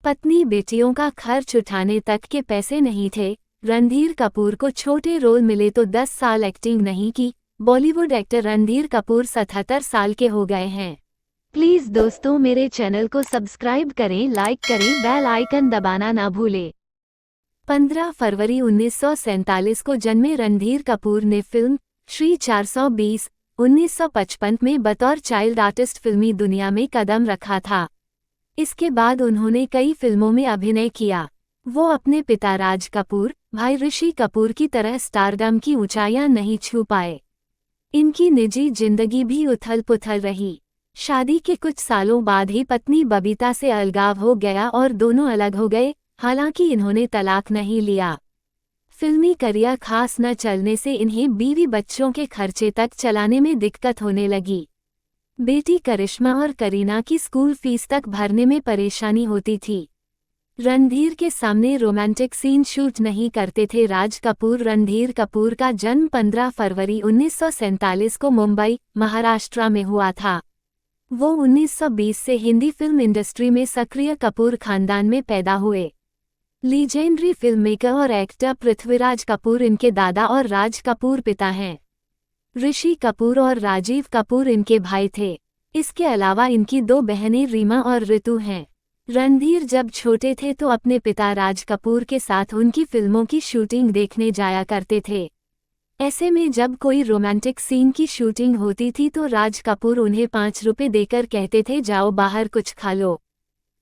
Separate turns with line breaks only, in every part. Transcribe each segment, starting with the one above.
पत्नी बेटियों का खर्च उठाने तक के पैसे नहीं थे। रणधीर कपूर को छोटे रोल मिले तो 10 साल एक्टिंग नहीं की। बॉलीवुड एक्टर रणधीर कपूर 77 साल के हो गए हैं। प्लीज दोस्तों मेरे चैनल को सब्सक्राइब करें, लाइक करें, बेल आइकन दबाना ना भूलें। 15 फरवरी 1947 को जन्मे रणधीर कपूर ने फिल्म श्री 420 1955 में बतौर चाइल्ड आर्टिस्ट फिल्मी दुनिया में कदम रखा था। इसके बाद उन्होंने कई फिल्मों में अभिनय किया। वो अपने पिता राज कपूर, भाई ऋषि कपूर की तरह स्टारडम की ऊंचाइयां नहीं छू पाए। इनकी निजी जिंदगी भी उथल-पुथल रही। शादी के कुछ सालों बाद ही पत्नी बबीता से अलगाव हो गया और दोनों अलग हो गए। हालांकि इन्होंने तलाक नहीं लिया। फिल्मी करियर खास न चलने से इन्हें बीवी बच्चों के खर्चे तक चलाने में दिक्कत होने लगी। बेटी करिश्मा और करीना की स्कूल फीस तक भरने में परेशानी होती थी। रणधीर के सामने रोमांटिक सीन शूट नहीं करते थे राज कपूर। रणधीर कपूर का जन्म 15 फरवरी 1947 को मुंबई, महाराष्ट्र में हुआ था। वो 1920 से हिंदी फिल्म इंडस्ट्री में सक्रिय कपूर खानदान में पैदा हुए। लीजेंडरी फिल्ममेकर और एक्टर पृथ्वीराज कपूर इनके दादा और राज कपूर पिता हैं। ऋषि कपूर और राजीव कपूर इनके भाई थे। इसके अलावा इनकी 2 बहनें रीमा और ऋतु हैं। रणधीर जब छोटे थे तो अपने पिता राज कपूर के साथ उनकी फिल्मों की शूटिंग देखने जाया करते थे। ऐसे में जब कोई रोमांटिक सीन की शूटिंग होती थी तो राज कपूर उन्हें 5 रुपए देकर कहते थे जाओ बाहर कुछ खा लो।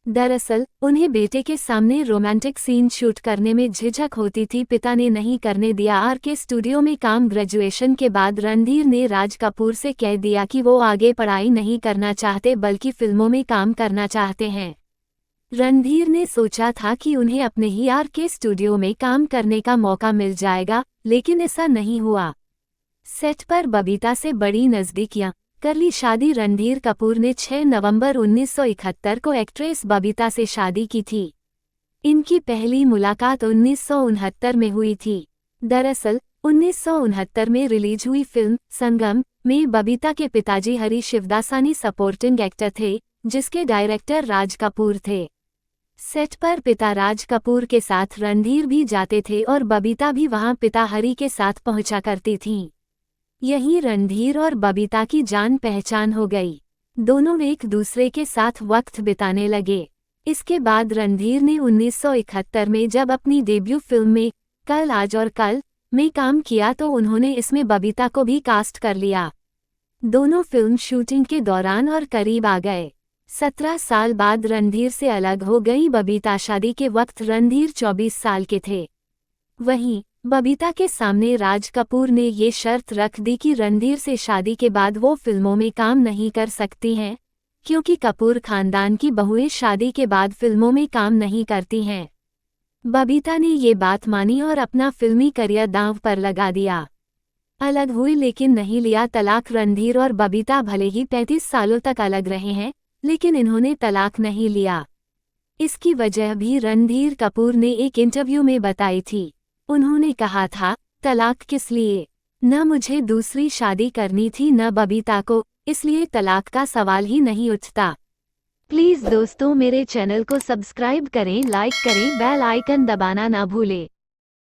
दरअसल उन्हें बेटे के सामने रोमांटिक सीन शूट करने में झिझक होती थी। पिता ने नहीं करने दिया। आरके स्टूडियो में काम। ग्रेजुएशन के बाद रणधीर ने राज कपूर से कह दिया कि वो आगे पढ़ाई नहीं करना चाहते बल्कि फिल्मों में काम करना चाहते हैं। रणधीर ने सोचा था कि उन्हें अपने ही आरके स्टूडियो में काम करने का मौका मिल जाएगा, लेकिन ऐसा नहीं हुआ। सेट पर बबीता से बड़ी नज़दीकियां कर ली शादी। रणधीर कपूर ने 6 नवंबर 1971 को एक्ट्रेस बबीता से शादी की थी। इनकी पहली मुलाकात 1969 में हुई थी। दरअसल 1969 में रिलीज हुई फिल्म संगम में बबीता के पिताजी हरी शिवदासानी सपोर्टिंग एक्टर थे, जिसके डायरेक्टर राज कपूर थे। सेट पर पिता राज कपूर के साथ रणधीर भी जाते थे और बबीता भी वहां पिता हरी के साथ पहुंचा करती थीं। यहीं रणधीर और बबीता की जान पहचान हो गई। दोनों एक दूसरे के साथ वक्त बिताने लगे। इसके बाद रणधीर ने 1971 में जब अपनी डेब्यू फिल्म में कल आज और कल में काम किया तो उन्होंने इसमें बबीता को भी कास्ट कर लिया। दोनों फिल्म शूटिंग के दौरान और करीब आ गए। 17 साल बाद रणधीर से अलग हो गई बबीता। शादी के वक्त रणधीर 24 साल के थे। वहीं बबीता के सामने राज कपूर ने ये शर्त रख दी कि रणधीर से शादी के बाद वो फिल्मों में काम नहीं कर सकती हैं, क्योंकि कपूर खानदान की बहुएं शादी के बाद फिल्मों में काम नहीं करती हैं। बबीता ने ये बात मानी और अपना फिल्मी करियर दांव पर लगा दिया। अलग हुई लेकिन नहीं लिया तलाक। रणधीर और बबीता भले ही 35 सालों तक अलग रहे हैं, लेकिन इन्होंने तलाक नहीं लिया। इसकी वजह भी रणधीर कपूर ने एक इंटरव्यू में बताई थी। उन्होंने कहा था, तलाक किस लिए? न मुझे दूसरी शादी करनी थी न बबीता को, इसलिए तलाक का सवाल ही नहीं उठता। प्लीज दोस्तों मेरे चैनल को सब्सक्राइब करें, लाइक करें, बेल आइकन दबाना ना भूलें।